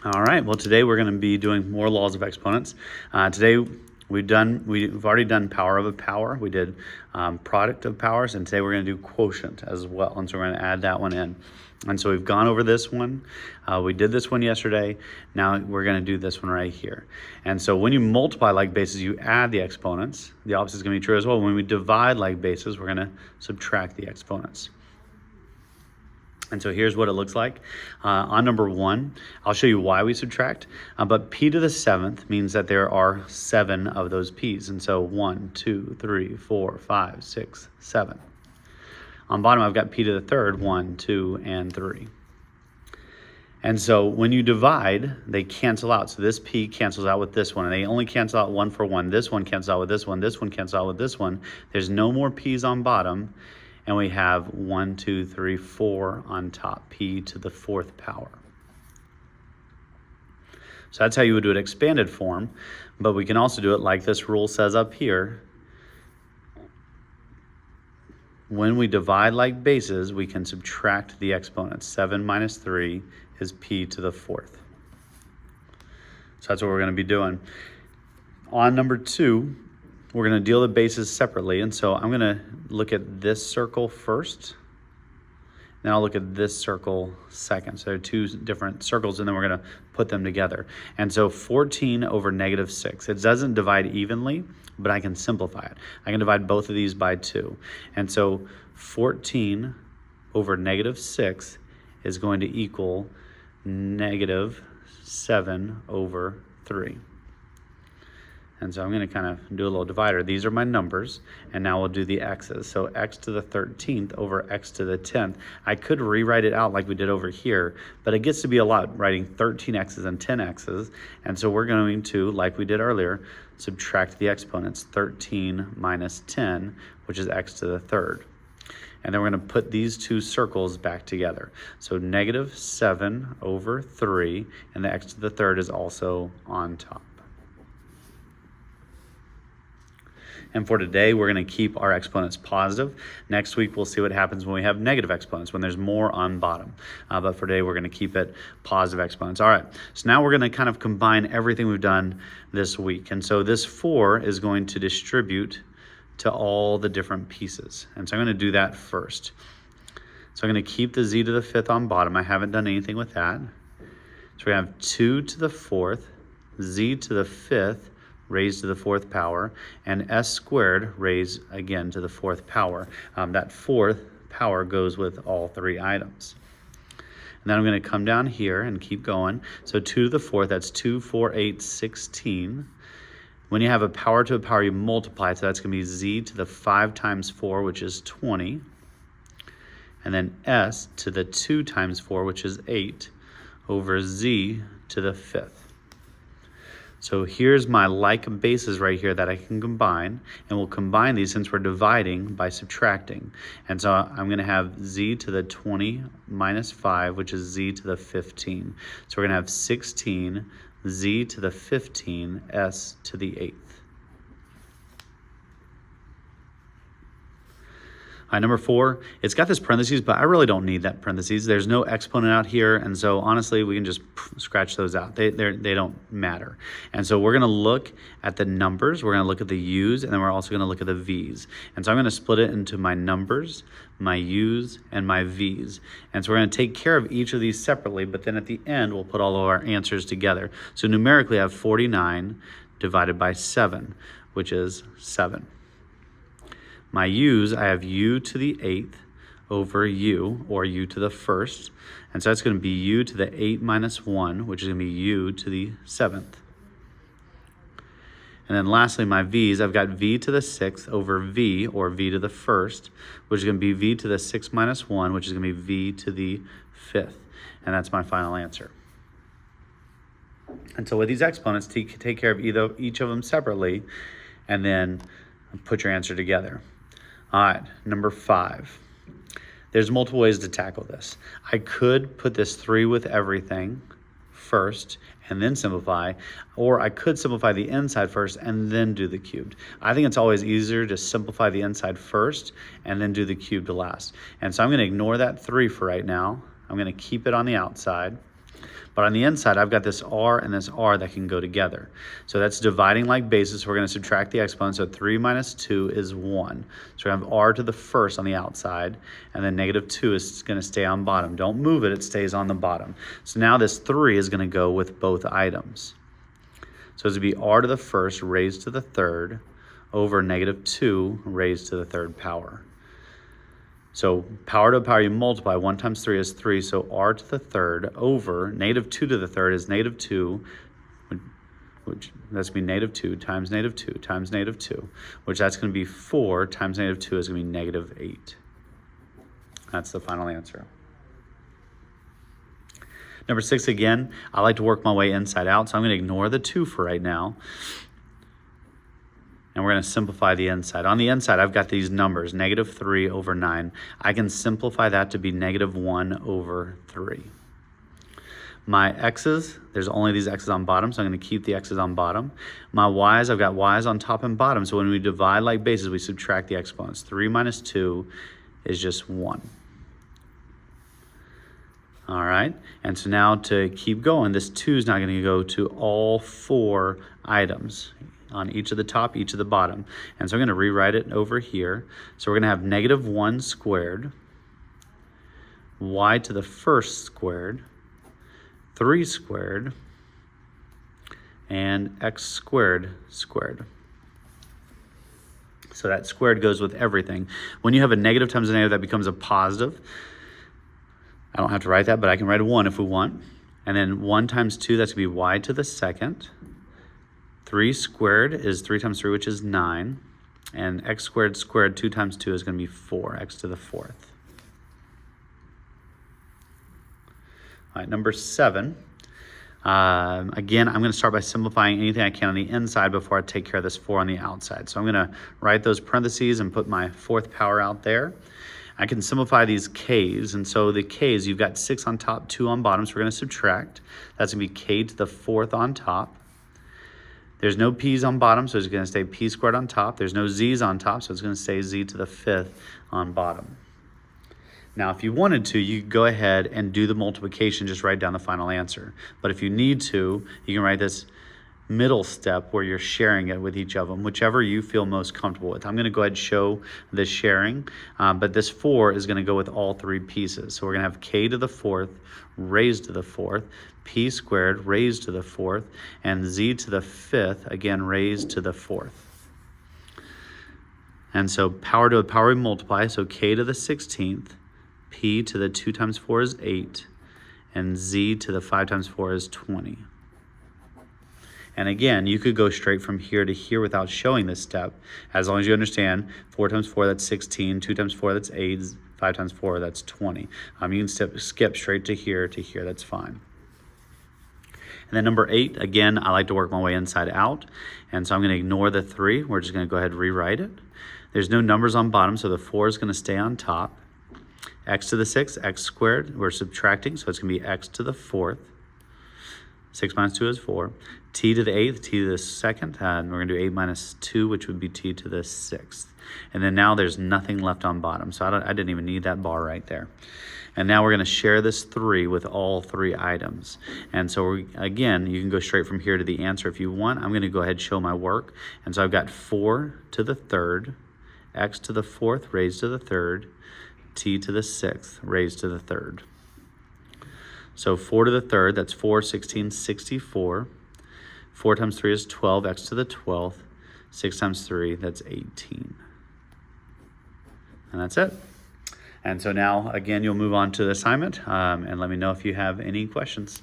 All right, well, today we're going to be doing more laws of exponents. Today we've already done power of a power. We did product of powers, and today we're going to do quotient as well. And so we're going to add that one in. And so we've gone over this one. We did this one yesterday. Now we're going to do this one right here. And so when you multiply like bases, you add the exponents. The opposite is going to be true as well. When we divide like bases, we're going to subtract the exponents. And so here's what it looks like. On number 1, I'll show you why we subtract, but p to the 7th means that there are 7 of those p's. And so 1, 2, 3, 4, 5, 6, 7. On bottom, I've got p to the 3rd, 1, 2, and 3. And so when you divide, they cancel out. So this p cancels out with this one, and they only cancel out 1 for 1. This one cancels out with this one. This one cancels out with this one. There's no more p's on bottom. And we have 1, 2, 3, 4 on top, p to the 4th power. So that's how you would do it expanded form, but we can also do it like this rule says up here. When we divide like bases, we can subtract the exponents. 7 minus 3 is p to the 4th. So that's what we're going to be doing. On number 2, we're going to deal the bases separately, and so I'm going to look at this circle first, then I'll look at this circle second. So there are 2 different circles, and then we're going to put them together. And so 14 over negative 6. It doesn't divide evenly, but I can simplify it. I can divide both of these by 2. And so 14 over negative 6 is going to equal negative 7 over 3. And so I'm going to kind of do a little divider. These are my numbers, and now we'll do the x's. So x to the 13th over x to the 10th. I could rewrite it out like we did over here, but it gets to be a lot writing 13 x's and 10 x's. And so we're going to, like we did earlier, subtract the exponents. 13 minus 10, which is x to the 3rd. And then we're going to put these 2 circles back together. So negative 7 over 3, and the x to the 3rd is also on top. And for today, we're going to keep our exponents positive. Next week, we'll see what happens when we have negative exponents, when there's more on bottom. But for today, we're going to keep it positive exponents. All right, so now we're going to kind of combine everything we've done this week. And so this 4 is going to distribute to all the different pieces. And so I'm going to do that first. So I'm going to keep the z to the 5th on bottom. I haven't done anything with that. So we have 2 to the 4th, z to the 5th, raised to the 4th power, and s squared raised again to the 4th power. That 4th power goes with all 3 items. And then I'm going to come down here and keep going. So 2 to the 4th, that's 2, 4, 8, 16. When you have a power to a power, you multiply it, so that's going to be z to the 5 times 4, which is 20. And then s to the 2 times 4, which is 8, over z to the 5th. So here's my like bases right here that I can combine, and we'll combine these since we're dividing by subtracting. And so I'm going to have z to the 20 minus 5, which is z to the 15. So we're going to have 16 z to the 15 s to the 8th. Number 4, it's got this parentheses, but I really don't need that parentheses. There's no exponent out here, and so honestly, we can just scratch those out. They don't matter. And so we're going to look at the numbers, we're going to look at the u's, and then we're also going to look at the v's. And so I'm going to split it into my numbers, my u's, and my v's. And so we're going to take care of each of these separately, but then at the end, we'll put all of our answers together. So numerically, I have 49 divided by 7, which is 7. My u's, I have u to the 8th over u, or u to the 1st. And so that's going to be u to the 8 minus 1, which is going to be u to the 7th. And then lastly, my v's, I've got v to the 6th over v, or v to the 1st, which is going to be v to the 6 minus 1, which is going to be v to the 5th. And that's my final answer. And so with these exponents, take care of each of them separately, and then put your answer together. All right, number 5. There's multiple ways to tackle this. I could put this 3 with everything first and then simplify, or I could simplify the inside first and then do the cubed. I think it's always easier to simplify the inside first and then do the cubed last. And so I'm going to ignore that 3 for right now. I'm going to keep it on the outside. But on the inside, I've got this r and this r that can go together. So that's dividing like bases. So we're going to subtract the exponent. So 3 minus 2 is 1. So we have r to the first on the outside, and then negative 2 is going to stay on bottom. Don't move it. It stays on the bottom. So now this 3 is going to go with both items. So it's going to be r to the first raised to the third over negative 2 raised to the third power. So power to a power, you multiply. 1 times 3 is 3, so r to the third over negative 2 to the third is negative 2, which that's going to be negative 2 times negative 2 times negative 2, which that's going to be 4 times negative 2 is going to be negative 8. That's the final answer. Number 6, again, I like to work my way inside out, so I'm going to ignore the 2 for right now. And we're going to simplify the inside. On the inside, I've got these numbers, negative 3 over 9. I can simplify that to be negative 1 over 3. My x's, there's only these x's on bottom, so I'm going to keep the x's on bottom. My y's, I've got y's on top and bottom, so when we divide like bases, we subtract the exponents. 3 minus 2 is just 1. All right, and so now to keep going, this 2 is now going to go to all 4 items on each of the top, each of the bottom. And so I'm going to rewrite it over here. So we're going to have negative 1 squared, y to the first squared, 3 squared, and x squared squared. So that squared goes with everything. When you have a negative times a negative, that becomes a positive. I don't have to write that, but I can write a 1 if we want. And then 1 times 2, that's going to be y to the second. 3 squared is 3 times 3, which is 9. And x squared squared 2 times 2 is going to be 4, x to the fourth. All right, number 7. Again, I'm going to start by simplifying anything I can on the inside before I take care of this 4 on the outside. So I'm going to write those parentheses and put my fourth power out there. I can simplify these k's, and so the k's, you've got 6 on top, 2 on bottom, so we're going to subtract. That's going to be k to the fourth on top. There's no p's on bottom, so it's going to stay p squared on top. There's no z's on top, so it's going to stay z to the fifth on bottom. Now, if you wanted to, you could go ahead and do the multiplication, just write down the final answer. But if you need to, you can write this middle step where you're sharing it with each of them, whichever you feel most comfortable with. I'm going to go ahead and show the sharing, but this 4 is going to go with all 3 pieces. So we're going to have k to the fourth raised to the fourth, p squared raised to the fourth, and z to the fifth, again, raised to the fourth. And so power to a power we multiply, so k to the 16th, p to the 2 times 4 is 8, and z to the 5 times 4 is 20. And again, you could go straight from here to here without showing this step, as long as you understand 4 times 4, that's 16, 2 times 4, that's 8, 5 times 4, that's 20. You can skip straight to here, that's fine. And then number 8, again, I like to work my way inside out. And so I'm going to ignore the 3. We're just going to go ahead and rewrite it. There's no numbers on bottom, so the 4 is going to stay on top. X to the 6th, x squared, we're subtracting, so it's going to be x to the 4th. 6 minus 2 is 4. T to the 8th, t to the 2nd, and we're going to do 8 minus 2, which would be t to the 6th. And then now there's nothing left on bottom, so I didn't even need that bar right there. And now we're going to share this 3 with all 3 items. And so again, you can go straight from here to the answer if you want. I'm going to go ahead and show my work. And so I've got 4 to the 3rd, x to the 4th raised to the 3rd, t to the 6th raised to the 3rd. So 4 to the 3rd, that's 4, 16, 64. 4 times 3 is 12, x to the 12th. 6 times 3, that's 18. And that's it. And so now, again, you'll move on to the assignment and let me know if you have any questions.